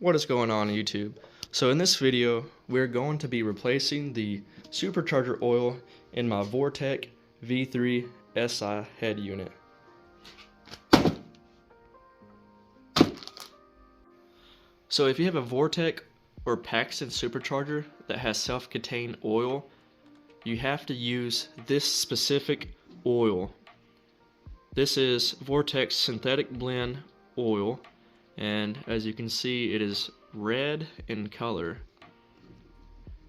What is going on YouTube? So in this video, we're going to be replacing the supercharger oil in my Vortec V3 SI head unit. So if you have a Vortec or Paxton supercharger that has self-contained oil, you have to use this specific oil. This is Vortec synthetic blend oil, and as you can see, it is red in color.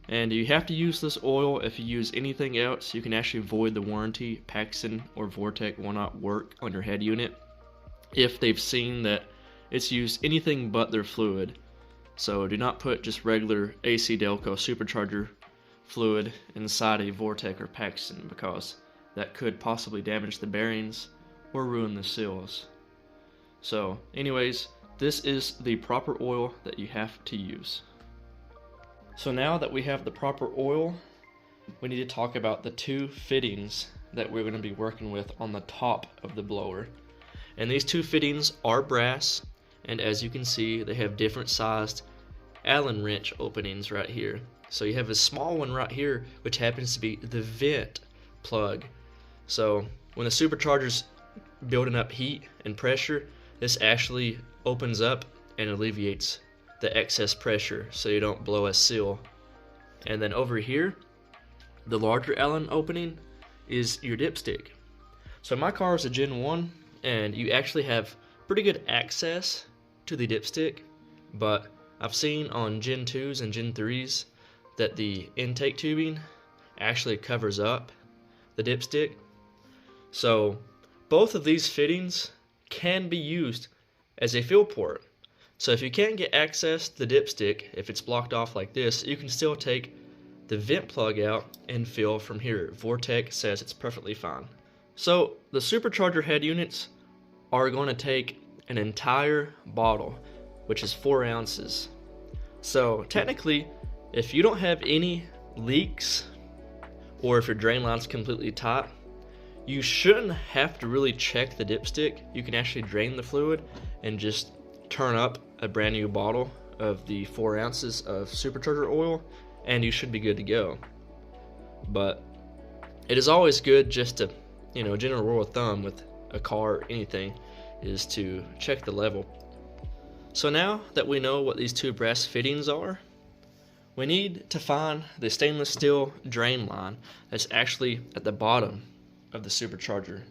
And you have to use this oil. If you use anything else, you can actually void the warranty. Paxton or Vortec will not work on your head unit if they've seen that it's used anything but their fluid. So do not put just regular AC Delco supercharger fluid inside a Vortec or Paxton, because that could possibly damage the bearings or ruin the seals. So anyways, this is the proper oil that you have to use. So now that we have the proper oil, we need to talk about the two fittings that we're going to be working with on the top of the blower. And these two fittings are brass, and as you can see, they have different sized Allen wrench openings right here. So you have a small one right here, which happens to be the vent plug. So when the supercharger's building up heat and pressure, this actually opens up and alleviates the excess pressure so you don't blow a seal. And then over here, the larger Allen opening is your dipstick. So my car is a Gen 1, and you actually have pretty good access to the dipstick, but I've seen on Gen 2s and Gen 3s that the intake tubing actually covers up the dipstick. So both of these fittings can be used as a fill port. So if you can't get access to the dipstick, if it's blocked off like this, you can still take the vent plug out and fill from here. Vortec says it's perfectly fine. So the supercharger head units are going to take an entire bottle, which is 4 ounces. So technically, if you don't have any leaks, or if your drain line's completely tight, you shouldn't have to really check the dipstick. You can actually drain the fluid and just turn up a brand new bottle of the 4 ounces of supercharger oil, and you should be good to go. But it is always good just to, general rule of thumb with a car or anything is to check the level. So now that we know what these two brass fittings are, we need to find the stainless steel drain line that's actually at the bottom of the supercharger,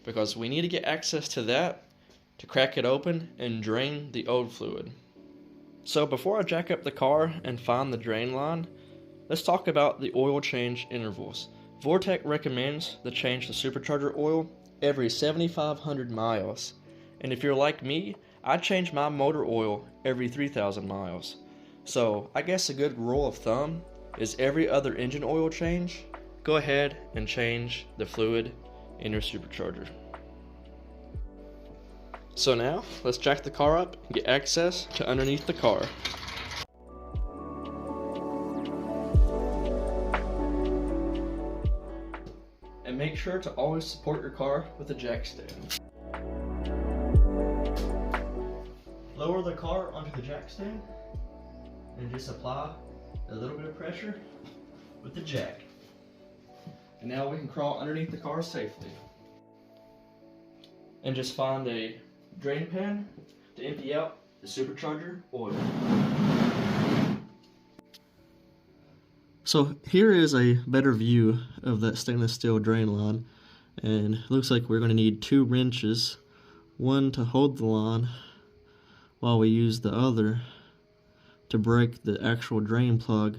because we need to get access to that to crack it open and drain the old fluid. So before I jack up the car and find the drain line, let's talk about the oil change intervals. Vortec recommends to change the supercharger oil every 7,500 miles. And if you're like me, I change my motor oil every 3,000 miles. So I guess a good rule of thumb is every other engine oil change, go ahead and change the fluid in your supercharger. So now, let's jack the car up and get access to underneath the car. And make sure to always support your car with a jack stand. Lower the car onto the jack stand and just apply a little bit of pressure with the jack. And now we can crawl underneath the car safely. And just find a drain pan to empty out the supercharger oil. So here is a better view of that stainless steel drain line, and it looks like we're going to need 2 wrenches, one to hold the line while we use the other to break the actual drain plug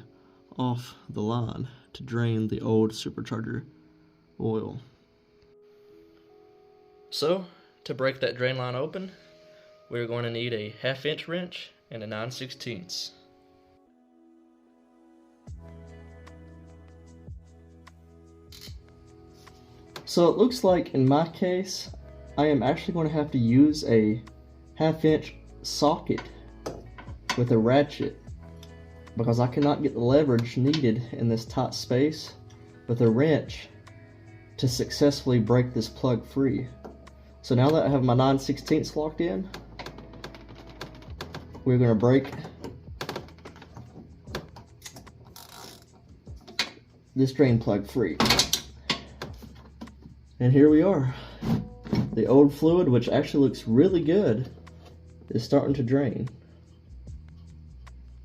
off the line to drain the old supercharger oil. So to break that drain line open, we're going to need a 1/2 inch wrench and a 9/16. So it looks like in my case, I am actually going to have to use a 1/2 inch socket with a ratchet, because I cannot get the leverage needed in this tight space with a wrench to successfully break this plug free. So now that I have my 9/16 locked in, we're going to break this drain plug free. And here we are. The old fluid, which actually looks really good, is starting to drain.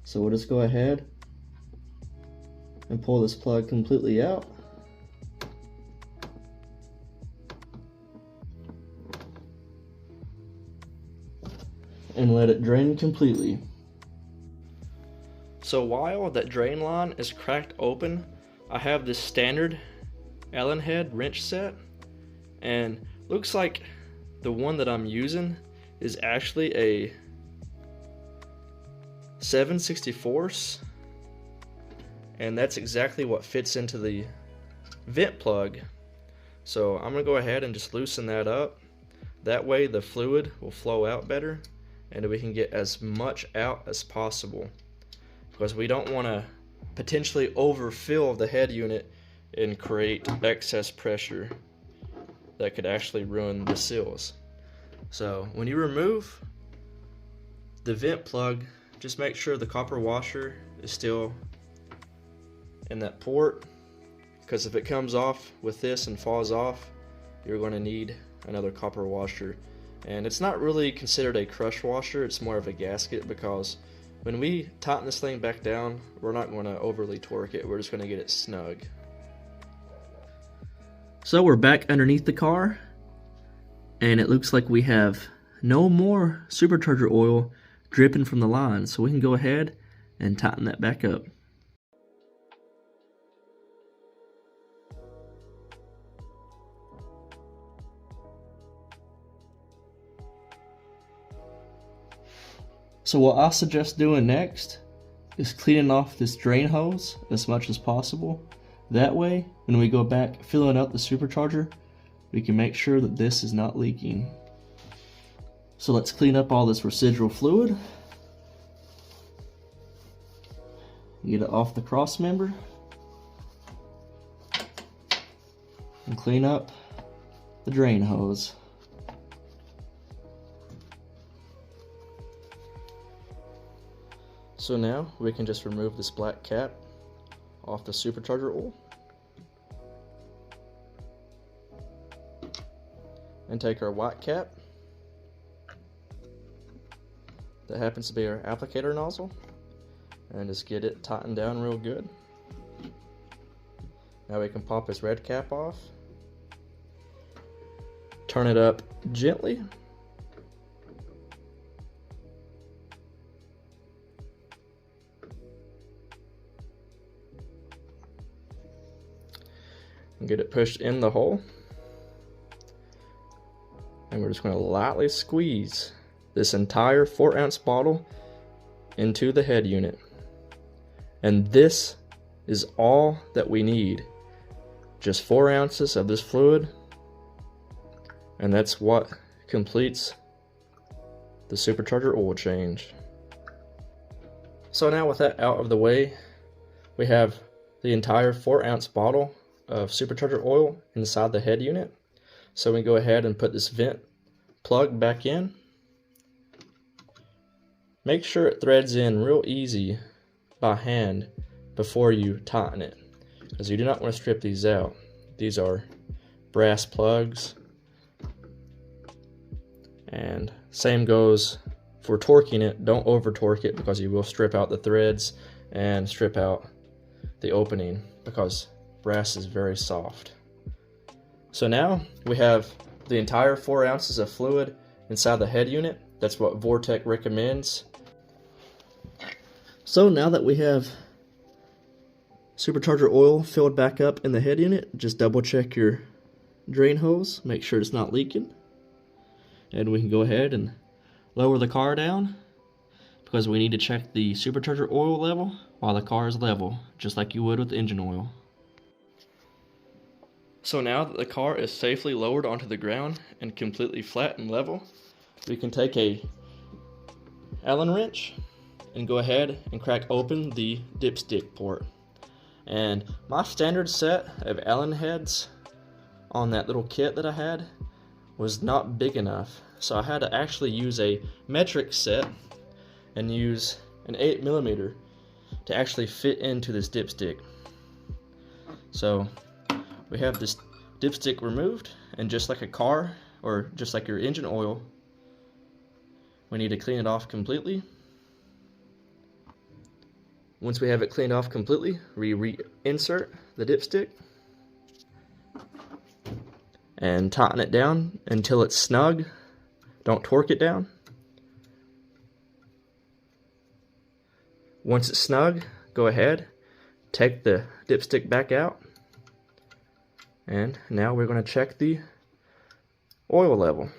So we'll just go ahead and pull this plug completely out. And let it drain completely. So while that drain line is cracked open, I have this standard Allen head wrench set, and looks like the one that I'm using is actually a 7/64, and that's exactly what fits into the vent plug. So I'm gonna go ahead and just loosen that up. That way the fluid will flow out better and we can get as much out as possible, because we don't want to potentially overfill the head unit and create excess pressure that could actually ruin the seals. So when you remove the vent plug, just make sure the copper washer is still in that port, because if it comes off with this and falls off, you're going to need another copper washer. And it's not really considered a crush washer, it's more of a gasket, because when we tighten this thing back down, we're not going to overly torque it, we're just going to get it snug. So we're back underneath the car, and it looks like we have no more supercharger oil dripping from the line, so we can go ahead and tighten that back up. So what I suggest doing next is cleaning off this drain hose as much as possible. That way, when we go back filling up the supercharger, we can make sure that this is not leaking. So let's clean up all this residual fluid. Get it off the cross member. And clean up the drain hose. So now we can just remove this black cap off the supercharger oil and take our white cap that happens to be our applicator nozzle and just get it tightened down real good. Now we can pop this red cap off, turn it up gently, and get it pushed in the hole, and we're just going to lightly squeeze this entire 4-ounce bottle into the head unit. And this is all that we need, just 4 ounces of this fluid, and that's what completes the supercharger oil change. So now with that out of the way, we have the entire 4-ounce bottle of supercharger oil inside the head unit. So we go ahead and put this vent plug back in. Make sure it threads in real easy by hand before you tighten it, because you do not want to strip these out. These are brass plugs, and same goes for torquing it. Don't over torque it, because you will strip out the threads and strip out the opening, because brass is very soft. So now we have the entire 4 ounces of fluid inside the head unit. That's what Vortec recommends. So now that we have supercharger oil filled back up in the head unit, just double check your drain hose, make sure it's not leaking, and we can go ahead and lower the car down, because we need to check the supercharger oil level while the car is level, just like you would with engine oil. So now that the car is safely lowered onto the ground and completely flat and level, we can take a Allen wrench and go ahead and crack open the dipstick port. And my standard set of Allen heads on that little kit that I had was not big enough, so I had to actually use a metric set and use an 8mm to actually fit into this dipstick. So we have this dipstick removed, and just like a car or just like your engine oil, we need to clean it off completely. Once we have it cleaned off completely, we reinsert the dipstick and tighten it down until it's snug. Don't torque it down. Once it's snug, go ahead, take the dipstick back out, and now we're going to check the oil level.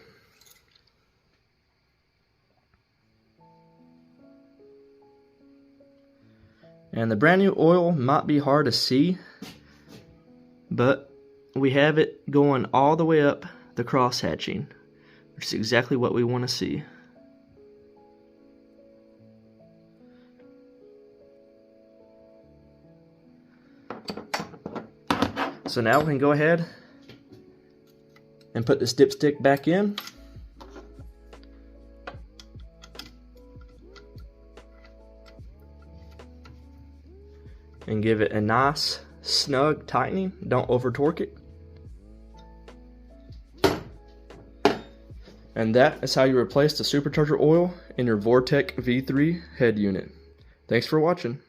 And the brand new oil might be hard to see, but we have it going all the way up the cross hatching, which is exactly what we want to see. So now we can go ahead and put this dipstick back in. And give it a nice snug tightening. Don't over torque it. And that is how you replace the supercharger oil in your Vortec V3 head unit. Thanks for watching.